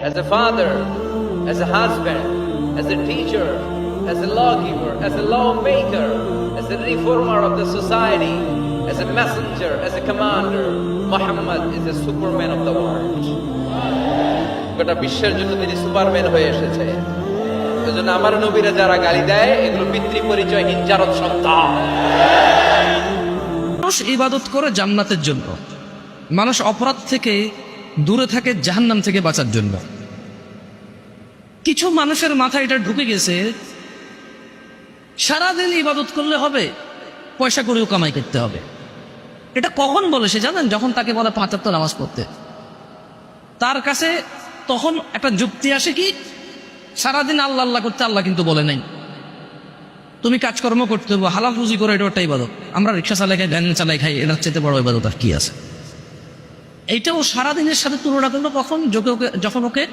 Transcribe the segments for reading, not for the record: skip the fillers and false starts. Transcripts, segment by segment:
as a father, as a husband, as a teacher, as a lawgiver, as a lawmaker, as a reformer of the society, as a messenger, as a commander. Muhammad is a superman of the world. গোটা বিশ্বের জন্য তিনি Superman হয়ে এসেছে। এজন্য আমার নবীরা যারা গালি দেয় এগুলো পিতৃ পরিচয়হীন জারদ সন্তান। মানুষ ইবাদত করে জান্নাতের জন্য, মানুষ অপরাধ থেকে দূরে থাকে জাহান্নাম থেকে বাঁচার জন্য। কিছু মানুষের মাথায় এটা ঢুকে গেছে সারাদিন ইবাদত করলে হবে, পয়সা করেও কামাই করতে হবে। এটা কখন বলে সে জানেন? যখন তাকে বলে 5 ওয়াক্ত নামাজ পড়তে, তার কাছে তখন একটা যুক্তি আসে কি, সারাদিন আল্লাহ আল্লাহ করতে আল্লাহ কিন্তু বলে নাই তুমি কাজকর্ম করতে হবে, হালাল রুজি করে, এটা একটা ইবাদত। আমরা রিক্সা চালাই খাই, ভ্যান চালাই খাই, এটার চেয়ে বড় ইবাদত আর কি আছে? এইটাও সারাদিনের সাথে তুলনা করলো কখন, যখন ওকে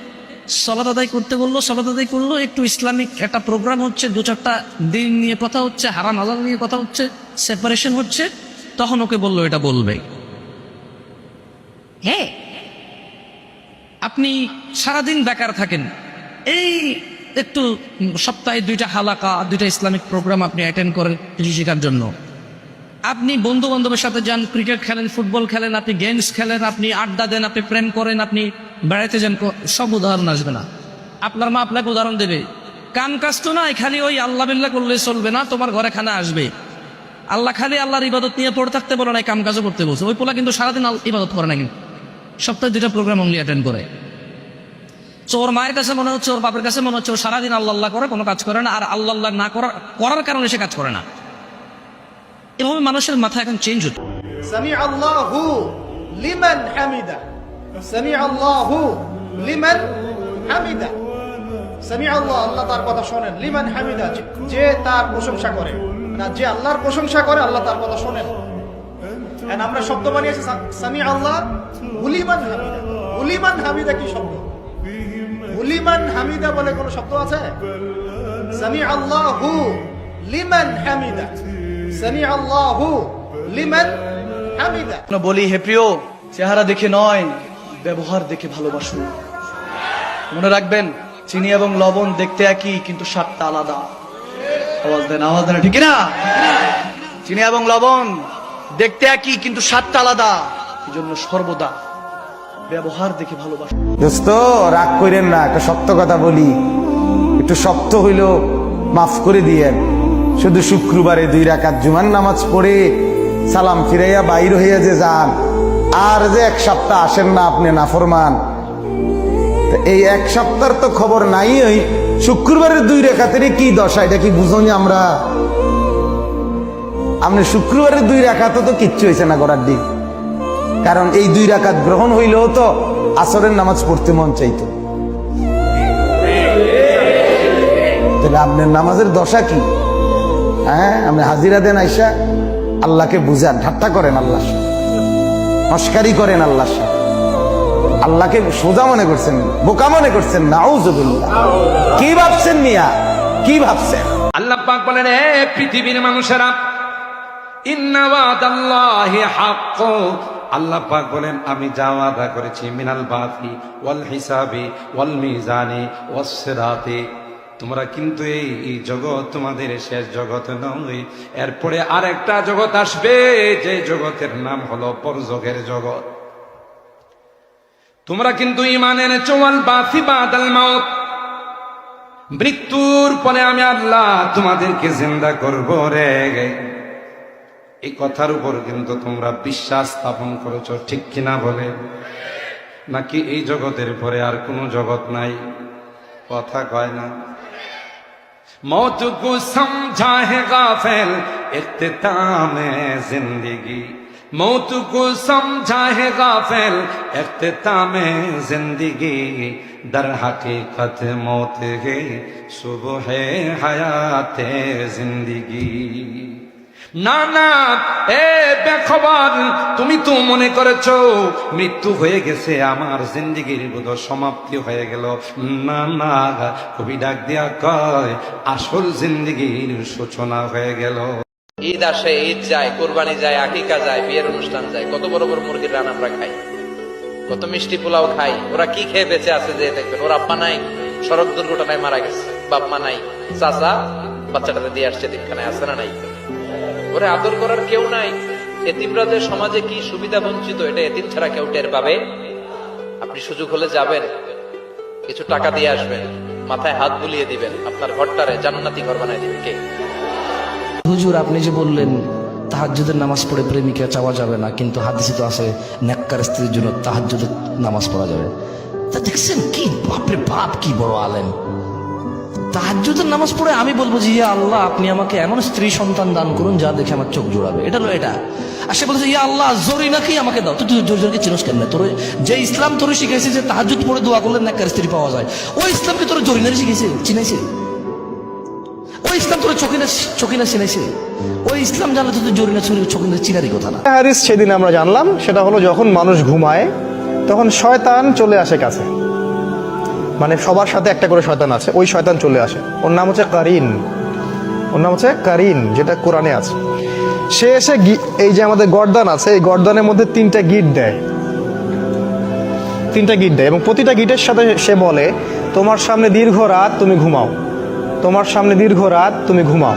সালাত আদায় করতে বললো, সালাত আদায় করলো, একটু ইসলামিক একটা প্রোগ্রাম হচ্ছে, 2-4টা দিন নিয়ে কথা হচ্ছে, হারাম হালাল নিয়ে কথা হচ্ছে, সেপারেশন হচ্ছে, তখন ওকে বললো এটা বলবে। হ্যাঁ, আপনি সারাদিন বেকার থাকেন, এই একটু সপ্তাহে 2টা হালাকা, 2টা ইসলামিক প্রোগ্রাম আপনি অ্যাটেন্ড করেন কৃষি শেখার জন্য। আপনি বন্ধু বান্ধবের সাথে যান, ক্রিকেট খেলেন, ফুটবল খেলেন, আপনি গেমস খেলেন, আপনি আড্ডা দেন, আপনি প্রেম করেন, আপনি বেড়াইতে যান, সব উদাহরণ আসবে না। আপনার মা আপনাকে উদাহরণ দেবে, কাম কাজ তো নাই, খালি ওই আল্লাহ বিল্লাহ করলে চলবে না, তোমার ঘরে খানা আসবে। আল্লাহ খালি আল্লাহর ইবাদত নিয়ে পড়ে থাকতে বলে নাই, কাম কাজও করতে বলছে। ওই পোলা কিন্তু সারাদিন ইবাদত করে না, কিন্তু সপ্তাহে 2টা প্রোগ্রাম অনলি অ্যাটেন্ড করে। তো ওর মায়ের কাছে মনে হচ্ছে, ওর বাপের কাছে মনে হচ্ছে ও সারাদিন আল্লাহ আল্লাহ করে, কোনো কাজ করে না, আর আল্লাহ আল্লাহ না করার কারণে সে কাজ করে না। এভাবে মানুষের মাথা এখন চেঞ্জ হতো। সামি আল্লাহু লিমান হামিদা, সামি আল্লাহু লিমান হামিদা, সামি আল্লাহ, আল্লাহ তার কথা শোনেন, লিমান হামিদা, যে তার প্রশংসা করে, না যে আল্লাহর প্রশংসা করে আল্লাহ তার কথা শোনেন। আমরা শব্দ বানিয়েছি সামি আল্লাহ উলিমান হামিদা। উলিমান হামিদা কি শব্দ? উলিমান হামিদা বলে কোন শব্দ আছে? সামি আল্লাহু লিমান হামিদা, সামি আল্লাহু লিমান হামিদা। বলি, হে প্রিয়, চেহারা দেখে নয়, ব্যবহার দেখে ভালোবাসুন। মনে রাখবেন, চিনি এবং লবণ দেখতে একই, কিন্তু স্বাদটা আলাদা। আওয়াজ দেন, আওয়াজ দেন, ঠিক না? চিনি এবং লবণ দেখতে একই, কিন্তু স্বাদটা আলাদা। এই জন্য সর্বদা ব্যবহার দেখে ভালোবাসুন। দোস্ত, রাগ করেন না, একটা সত্য কথা বলি, একটু শক্ত হইলেও মাফ করে দিয়েন। শুধু শুক্রবারে 2 রাকাত জুমার নামাজ পড়ে সালাম ফিরাইয়া বাইর হইয়া যে যান, আর যে 1 সপ্তাহ আসেন না আপনি নাফরমান। এই 1 সপ্তাহের তো খবর নাই। ওই শুক্রবারের 2 রাকাতেরই কি দশা, এটা কি বুঝনি আমরা? আপনি শুক্রবারের 2 রাকাতও তো কিচ্ছু হয়েছে না করার দিন, কারণ এই 2 রাকাত গ্রহণ হইলেও তো আসরের নামাজ পড়তে মন চাইতো। তাহলে আপনার নামাজের দশা কি? হ্যাঁ, আপনি হাজিরা দেন, আইসা আল্লাহকে বুঝান, ঠাট্টা করেন আল্লাহর সাথে, মস্কারি করেন আল্লাহর সাথে, আল্লাহকে সোজা মনে করছেন, বোকা মনে করছেন। নাউযুবিল্লাহ। কি ভাবছেন মিয়া, কি ভাবছেন? আল্লাহ পাক বলেন, হে পৃথিবীর মানুষেরা, ইন্না ওয়াদাল্লাহি হাক্ক। আল্লাহ পাক বলেন, আমি যা ওয়াদা করেছি, মিনাল বাসি ওয়াল হিসাবি ওয়াল মিজানি ওয়াস সিরাতি, তোমরা কিন্তু এই জগৎ তোমাদের শেষ জগৎ নয়। এরপরে আরেকটা জগৎ আসবে, যে জগতের নাম হলো পরযোগের জগৎ। তোমরা কিন্তু ঈমান এনেছো, ওয়াল বাসি বাদাল মাউত, মৃত্যুর পরে আমি আল্লাহ তোমাদেরকে জিন্দা করব রে। এই কথার উপর কিন্তু তোমরা বিশ্বাস স্থাপন করেছো, ঠিক কিনা বলে? নাকি এই জগতের পরে আর কোনো জগৎ নাই? কথা কয় না। मौत को समझा है गाफिल इख्तिताम जिंदगी, मौत को समझा है गाफिल इख्तिताम जिंदगी, दर हकीकत मौत है सुबह हयात जिंदगी। না না, এ বেখবর, তুমি তো মনে করেছো মৃত্যু হয়ে গেছে, আমার জিন্দেগির বোধ সমাপ্তি হয়ে গেল। না না, কবি ডাক দিয়া কয়, আসল জিন্দেগির সূচনা হয়ে গেল। ঈদ আসে, ঈদ যায়, কোরবানি যায়, আকিকা যায়, বিয়ের অনুষ্ঠান যায়, কত বড় বড় মুরগির রান আমরা খাই। কত মিষ্টি পোলাও খাই, ওরা কি খেয়ে বেঁচে আছে যে দেখবেন। ওর আব্বা নাই, সড়ক দুর্ঘটনায় মারা গেছে, বাপ মা নাই, চাচা বাচ্চাটাতে দিয়ে আসছে দিকখানায়, আছে না নাই? ওরে আদর করার কেউ নাই। এতিমরা যে সমাজে কি সুবিধা বঞ্চিত, এটা এতিম ছাড়া কেউ টের পাবে? আপনি সুযোগ হলে যাবেন, কিছু টাকা দিয়ে আসবেন, মাথায় হাত বুলিয়ে দিবেন, আপনার ঘরটারে জান্নাতি ঘর বানায় দিবেন। কে? হুজুর আপনি যে বললেন তাহাজ্জুদের নামাজ পড়ে প্রেমিকা চাওয়া যাবে না, কিন্তু হাদিসে তো আছে নেককার স্ত্রীর জন্য তাহাজ্জুদের নামাজ পড়া যাবে। তা দেখছেন কি বাপরে বাপ, কি বড় আলেম। তাহাজ্জুদের নামাজ পড়ে আমি বলবো যে ইয়া আল্লাহ আপনি আমাকে এমন স্ত্রী সন্তান দান করুন যা দেখে আমার চোখ জোড়াবে, এটা হলো এটা। আর সে বলছে ইয়া আল্লাহ জরিনাকেই আমাকে দাও। তুই জরিনাকে চিনস কেন? তোর যে ইসলাম তোর শিখাইছে যে তাহাজ্জুদ পড়ে দোয়া করলে নেককার স্ত্রী পাওয়া যায়, ওই ইসলামকে তোর জরিনারে শিখাইছে, চিনাইছে? ওই ইসলাম তোর চকিনা চিনাইছে? ওই ইসলাম জানলে তো তুই জরিনা চকিনা চিনারই কথা না। হাদিস সেদিন আমরা জানলাম, সেটা হলো যখন মানুষ ঘুমায় তখন শয়তান চলে আসে কাছে, মানে সবার সাথে একটা করে শয়তান আছে, ওই শয়তান চলে আসে। ওর নাম হচ্ছে কারিন, ওর নাম হচ্ছে কারিন, যেটা কোরআনে আছে। সে এসে এই যে আমাদের গর্দান আছে, এই গর্দানের মধ্যে 3টা গিট দেয়, 3টা গিট দেয়, এবং প্রতিটা গিটের সাথে সে বলে তোমার সামনে দীর্ঘ রাত, তুমি ঘুমাও, তোমার সামনে দীর্ঘ রাত, তুমি ঘুমাও,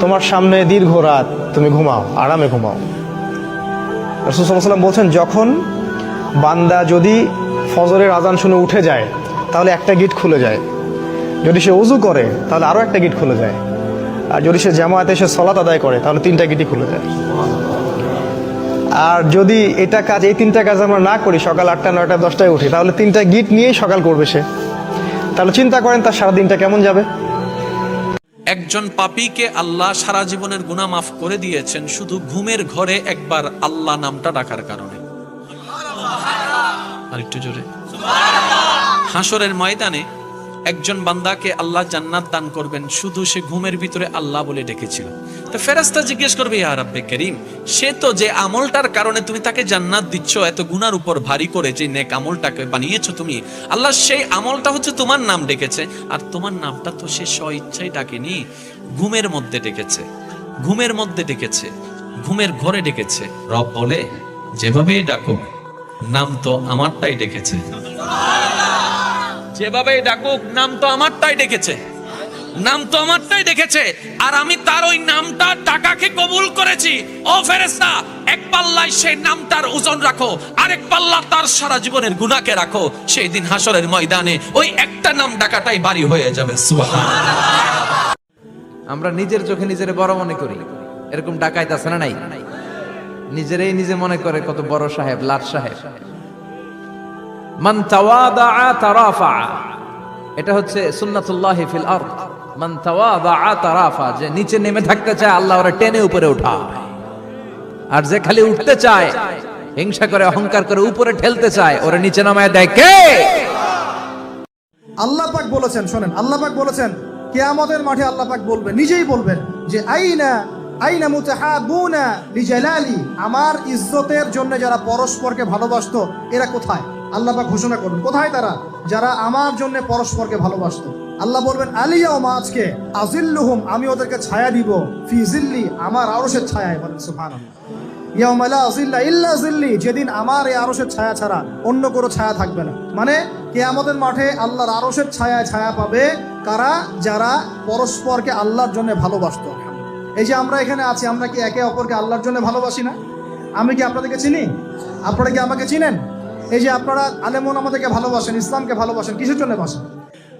তোমার সামনে দীর্ঘ রাত, তুমি ঘুমাও, আরামে ঘুমাও। রাসূল সাল্লাল্লাহু আলাইহি ওয়াসাল্লাম বলছেন যখন বান্দা যদি ফজরের আজান শুনে উঠে যায় তাহলে একটা গিট খুলে যায়, যদি সে ওযু করে তাহলে আরো একটা গিট খুলে যায়, আর যদি সে জামাতে এসে সালাত আদায় করে তাহলে 3টা গিটই খুলে যায়। আর যদি এই 3টা কাজ আমরা না করি, সকাল 8টা 9টা 10টায় উঠি, তাহলে 3টা গিট নিয়েই সকাল করবে সে। তাহলে চিন্তা করেন তার সারা দিনটা কেমন যাবে। একজন পাপীকে আল্লাহ সারা জীবনের গুনাহ মাফ করে দিয়েছেন শুধু ঘুমের ঘরে একবার আল্লাহ নামটা ডাকার কারণে। আরেকটু জোরে। হাসরের ময়দানে একজন বান্দাকে আল্লাহ জান্নাত দান করবেন শুধু সে ঘুমের ভিতরে আল্লাহ বলে ডেকেছিল। তো ফেরেশতা জিজ্ঞেস করবে ইয়া রাব্বে কারীম, সে তো যে আমলটার কারণে তুমি তাকে জান্নাত দিচ্ছ, এত গুনার উপর ভারী করে যে নেক আমলটাকে বানিয়েছো তুমি, আল্লাহ সেই আমলটা হচ্ছে তোমার নাম ডেকেছে, আর তোমার নামটা তো সে স্বইচ্ছায় ডাকেনি, ঘুমের মধ্যে ডেকেছে, ঘুমের মধ্যে ডেকেছে, ঘুমের ঘরে ডেকেছে। রব বলে যেভাবেই ডাকো নাম তো আমারটাই ডেকেছে, যেভাবে ডাকুক নাম তো আমারটাই ডেকেছে, নাম তো আমারটাই ডেকেছে, আর আমি তার ওই নামটা টাকাকে কবুল করেছি। ও ফেরেশতা, এক পাল্লায় সেই নামটার ওজন রাখো, আরেক পাল্লা তার সারা জীবনের গুনাহকে রাখো। সেই দিন হাসরের ময়দানে ওই একটা নাম ডাকাটাই ভারী হয়ে যাবে। সুবহানাল্লাহ। আমরা নিজের চোখে নিজের বড় মনে করি, এরকম ডাকাইত আছে না নাই? নিজেরাই নিজে মনে করে কত বড় সাহেব, লাট সাহেব। মান তাওয়াদাআ তারাফা, এটা হচ্ছে সুন্নাতুল্লাহি ফিল আরদ। মান তাওয়াদাআ তারাফা, যে নিচে নেমে থাকতে চায় আল্লাহ ওরে টেনে উপরে উঠায়, আর যে খালি উঠতে চায়, হিংসা করে অহংকার করে উপরে ঠেলতে চায়, ওরে নিচে নামায় দেয় কে? আল্লাহ পাক বলেছেন, শোনেন, আল্লাহ পাক বলেছেন কিয়ামতের মাঠে আল্লাহ পাক বলবেন, নিজেই বলবেন যে আইনা মুতাহাবুনা লিজালালি, আমার ইজ্জতের জন্য যারা পরস্পরকে ভালোবাসতো এরা কোথায়? আল্লাহ পাক ঘোষণা করবেন কোথায় তারা, যারা আমার জন্য পরস্পরকে ভালোবাসতো। আল্লাহ বলবেন আলিয়াউমা, আজকে, আজিল্লুহুম, আমি ওদেরকে ছায়া দিব, ফি জিল্লি, আমার আরশের ছায়ায়। বলেন সুবহানাল্লাহ। ইয়াউমা লা জিল্লা ইল্লা জিল্লি, যেদিন আমার এই আরশের ছায়া ছাড়া অন্য কোনো ছায়া থাকবে না। মানে কিয়ামতের মাঠে আল্লাহর আরশের ছায়ায় ছায়া পাবে কারা? যারা পরস্পরকে আল্লাহর জন্য ভালোবাসতো। এই যে আমরা এখানে আছি, আমরা কি একে অপরকে আল্লাহর জন্য ভালোবাসি না? আমি কি আপনাদেরকে চিনি? আপনারা কি আমাকে চিনেন? এই যে আপনারা আলেমন আমাদেরকে ভালোবাসেন, ইসলামকে ভালোবাসেন, কিসের জন্য বাসেন?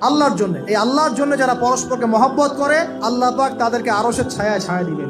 আল্লাহর জন্য। এই আল্লাহর জন্য যারা পরস্পরকে মহব্বত করে, আল্লাহ পাক তাদেরকে আরশের ছায়ায় ছায়া দিবেন।